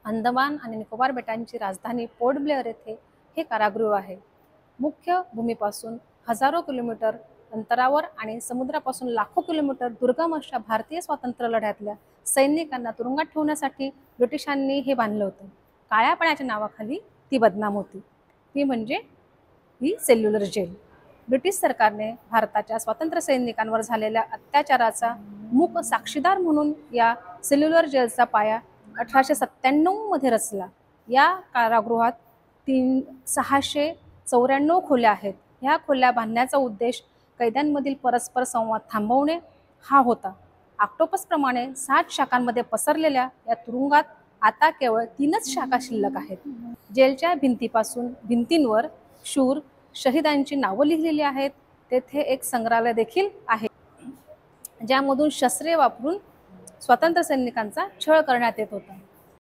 अंदमान आणि निकोबार बेटांची राजधानी पोर्ट ब्लेअर येथे हे कारागृह आहे। मुख्य भूमीपासून हजारो किलोमीटर अंतरावर आणि समुद्रापासून लाखो किलोमीटर दुर्गम अशा भारतीय स्वातंत्र्य लढ्यातल्या सैनिकांना तुरुंगात ठेवण्यासाठी ब्रिटिशांनी हे बांधलं होतं। काळ्या पाण्याच्या नावाखाली ती बदनाम होती, ती म्हणजे ही सेल्युलर जेल। ब्रिटिश सरकारने भारताच्या स्वातंत्र्य सैनिकांवर झालेल्या अत्याचाराचा मूक साक्षीदार म्हणून या सेल्युलर जेलचा पाया 1897 मध्ये रचला। या कारागृहात 694 खोल्या आहेत। ह्या खोल्या बांधण्याचा उद्देश कैद्यांमधील परस्पर संवाद थांबवणे हा होता। ऑक्टोपस प्रमाणे 7 शाखांमध्ये पसरलेल्या या तुरुंगात आता केवळ 3च शाखा शिल्लक आहेत। जेलच्या भिंतींवर शूर शहीदांची नावं लिहिलेली आहेत। तेथे एक संग्रहालय देखील आहे, ज्यामधून शस्त्रे वापरून स्वातंत्र्य सैनिकांचा छळ करण्यात येत होता।